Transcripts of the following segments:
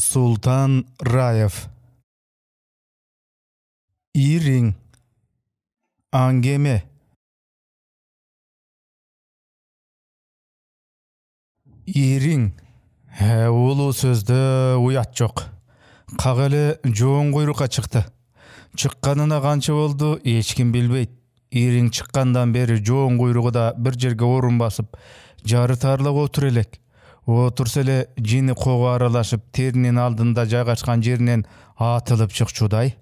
Sultan Rayev. İring. Angeme. İring. Ulu sözde uyat jok. Kagele joğun kuyruğa çıktı. Çıkkanına kança oldu, hiç kim bilbeyt. İring çıkkandan beri joğun kuyruğu da bir jerge orun basıp, jarı tarlak otur elek. Otursa ele jini kogu aralaşıp, terinin aldında jaygaşkan jerinden atılıp çıkçuday.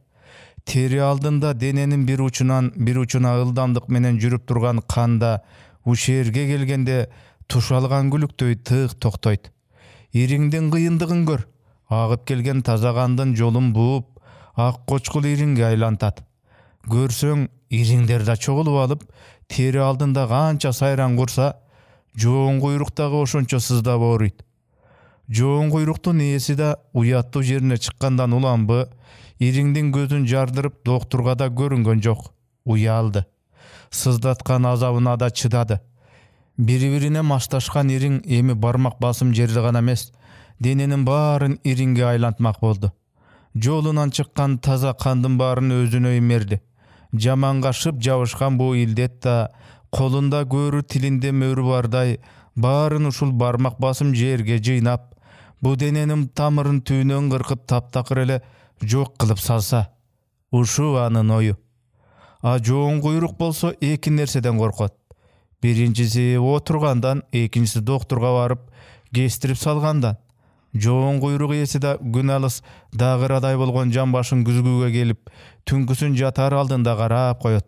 Teri aldında denenin bir uçuna ıldamdık menen jürüp durgan kanda, uşerge gelgende tuşalgan gülüktöy tık toktoyt. İringden kıyındığın gör. Ağıp gelgen taza kandın jolun buup, ak koçkul iringge aylantat. Görsöň iringler da çoğulup alıp, teri aldında kança sayran kursa, joğun kuyruktağı oşonço sızdap ooruyt. Joğun kuyruktun iyesi da uyattu jerine çıkkandan ulanbı, iringdin gözün jardırıp doktorga da görüngen jok. Uyaldı. Sızdatkan azabına da çıdadı. Biri-birine maştaşkan iring emi barmak basım jerdi gana emes, denenin bарын iringge aylantmak boldu. Jolunan çıkkan taza kandın bарын özüne imerdi. Jamanga şıp jabışkan bu ildet da, kolunda görü tilinde mörü barday, bарын uşul barmak basım jerge jıynap, bu denenin tamırın tüynön kırkıp taptakır ele jok kılıp salsa. Uşu anın oyu. Joğun kuyruk bolsa iki nerseden korkot. Birincisi oturgandan, ikincisi doktorga barıp gestirip salgandan. Joğun kuyruk iyesi da gün alыс dağıraday bolgon jan başın güzgüge gelip, tünküsün jatar aldında karap koyot.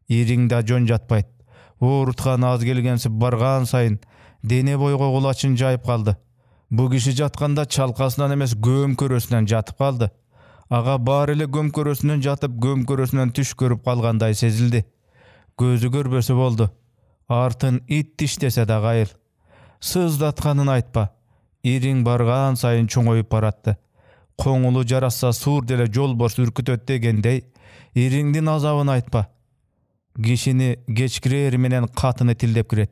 İring da jon jatpayt. Oorutkan az gelgensi bargan sayın, dene boyga kulaçın jayıp kaldı. Bu kişi jatkanda çalkasından emes gömkörösünden jatıp kaldı. Aga bar ele gömkörösünden jatıp gömkörösünden түш көрүp kalganday sezildi. Gözü görбөсө boldu. Артын it tiş dese da gayıl. Sızdatkanын aytpa. İring bargan sayın çoňoýup baratty. Koňulu jarassa suur dele jol boş ürkütöt degendey, iringdin azabyny aytpa. Kişini geçkirer menen katyny tildep kiret.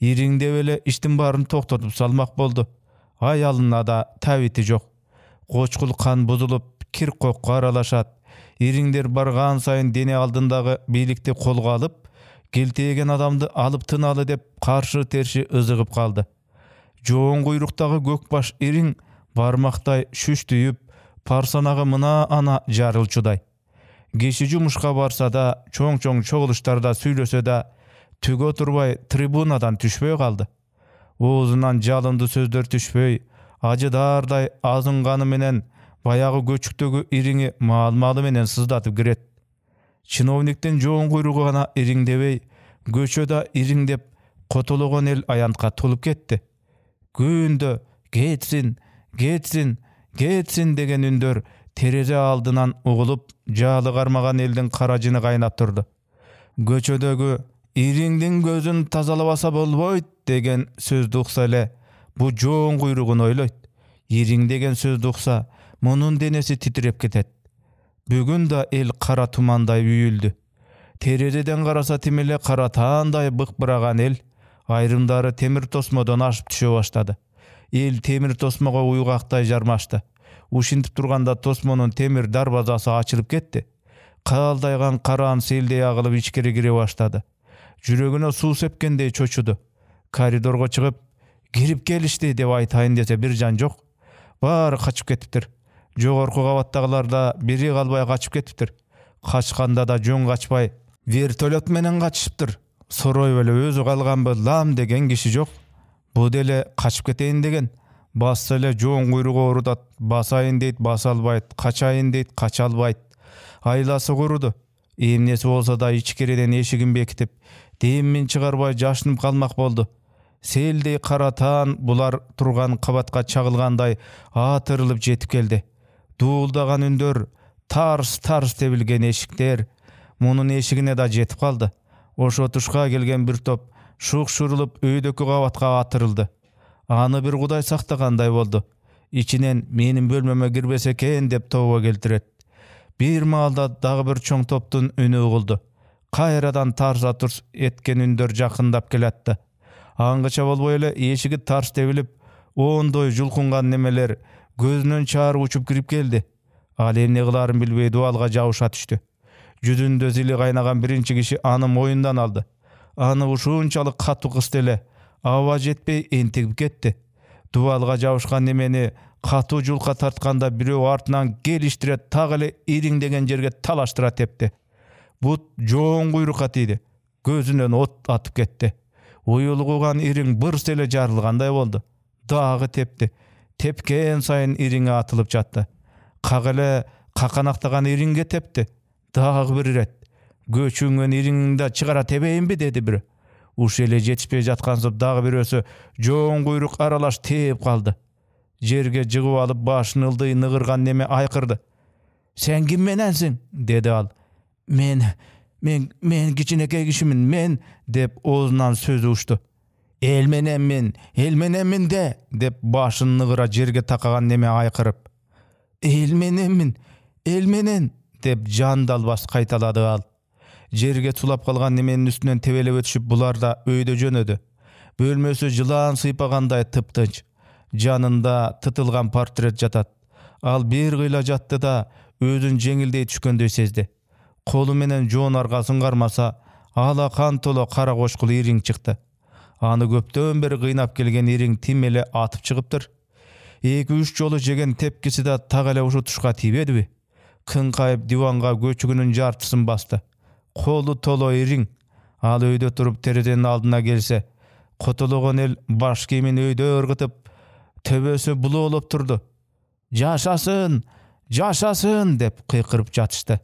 İringde böyle iştin barını toktotup salmak boldu. Ayalına da täbiti jok. Koçkul kan buzulup, kir kokka aralaşat. İringler bargan sayın dene aldındağı bilikti kolga alıp, geltegen adamdı alıp tınalı dep karşı terşi ızıgıp kaldı. Joğun kuyruktağı gökbaş iring barmaktay şüştüyüp, parsanağı mına ana jarılçuday. Kişi jumuşka barsa da, çoň çoguluşlarda süйлöse da, tüge oturbay tribunadan түшpöy kaldı. Oğuzundan jalındı sözдөр түшpöy, acı darday azıngany menen bayağı göçüktögü iringi mal-malı menen sızdatıp giret. Çinovnikten joğun kuyruğu gana iringdebey, göçö da iringdep kotologon el ayantka tolup ketdi. Gündö getsin, getsin, getsin degen ündör tereze aldınan uğulup, jalı garmagan eldin karajını kaynap turdu. Göçödögü iringdin gözün tazalabasa bolboyt degen söz duksa ele, bu joğun kuyruğun oyloyt. İring degen söz duksa, munun denesi titrep ketet. Bugün da el kara tumanday büyüldü. Terezeden karasa timele kara taanday bıkbıragan el, ayrımdары temir tosmodan aşıp düşe başladı. El temir tosmoga uygaqtay jarmaştı. Uşintip turganda tosmonun temir darbazası açılıp ketdi. Kaldaygan karan seldey agılıp içkeri gire başladı. Jürögüne su sepkendey çoçudu. Koridorga çıkıp, girip gelişti dep aytayın dese bir jan jok. Bari kaçıp ketiptir. Jogorku kabattagılarda biri kalbay kaçıp ketiptir. Kaçkanda da jon kaçpay, vertolyot menen kaçıptır. Soroy böyle özü kalganby lam degen kişi jok. Bu dele kaçıp keteyin degen. Bassa ele joğun kuyruğu orudat, basayın deyit basalbayt, kaçayın deyit kaçalbayt. Aylası kurudu. Emnesi bolsa da içkeriden eşigin bekitip, demin çıgarbay jaşınıp kalmak boldu. Seldey karatan bular turgan kabatka çagılganday atırılıp jetip geldi. Duuldagan ündör, tars tebilgen eşikler, munun eşigine da jetip kaldı. Oşo tuşka gelgen bir top şuk-şurulup öýdökü kabatka atırıldı. Anı bir kuday saktaganday boldu. İçinen menin bölmeme girbese eken dep toba keltiret. Bir malda dağı bir çoň toptun önü uğuldu. Kayradan tarsa turs etken ündör jakындap kelatdy. Aňgyça bolboý ele eşigi tars tebilip, oondoy julkungan nemeler Gözünөн çağrı uçup kirip geldi. Al emne kılарын bilbey dualga jabışa düştü. Жүзүндө зили кайнаган биринчи киши аны моюндан алды. Аны ушунчалык катуу кысты эле. Аба жетпей энтигип кетти. Дубалга жабышкан немени катуу жулка тартканда бирөө артынан келиштире так эле ириңдеген жерге талаштыра тепти. Бут жоң куйрукка тийди. Көзүнөн от атып кетти. Уюлгуган ириң бырс эле жарылгандай болду. Дагы тепти. Тепкен сайын ириңе атылып жатты. Как эле каканактаган ириңге тепти. Дагы бир ирет. Көчүңөн ириңди чыгара тебейинби деди бирөө. Уш эле жетишпей жаткан соң дагы бирөөсү жоң куйрук аралаш тээп калды. Жерге жыгып алып башын ылдый ныгырган неме айкырды. Сен ким мененсиң? Деди ал. Мен кичинекей кишимин, мен деп оозунан сөзү ушту. Эл мененмин де деп башын ныгыра жерге такаган неме айкырып. Эл менен деп жандалбас кайталады ал. Жерге тулап калган неменин үстүнөн тебелеп өтүшүп булар да өйдө жөнөдү. Бөлмөсү жылаан сыйпагандай тыптынч. Жанында тытылган портрет жатат. Ал бир кыйла жатты да өзүн жеңилдей түшкөндөй сезди. Колу менен жоон аргасын кармаса, ала кан толо кара кошкул ириң чыкты. Аны көптөн бери кыйнап келген ириң тим эле атып чыгыптыр. 2-3 жолу жеген тепкиси да так эле ушу тушка тийбедиби? Кыңкайып диванга көчүгүнүн жартысын басты. Колу толо ириң. Ал өйдө туруп терезенин алдына келсе, котологон эл баш кийимин өйдө ыргытып, төбөсү булоолоп турду. Жашасын деп кыйкырып жатышты.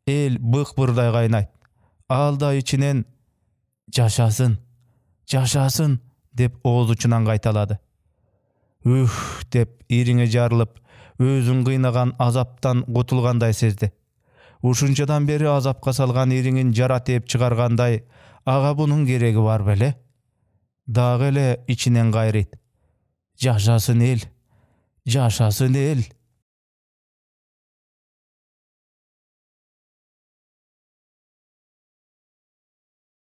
Эл бык-бырдай кайнайт. Ал да ичинен жашасын деп ооз учунан кайталады. Деп ириңе жарылып, өзүн кыйнаган азаптан кутулгандай сезди. Ушунчадан бери азапка салган ириңин жара тээп чыгаргандай, ага бунун кереги бар беле? Дагы эле ичинен кайрыйт. Жашасын эл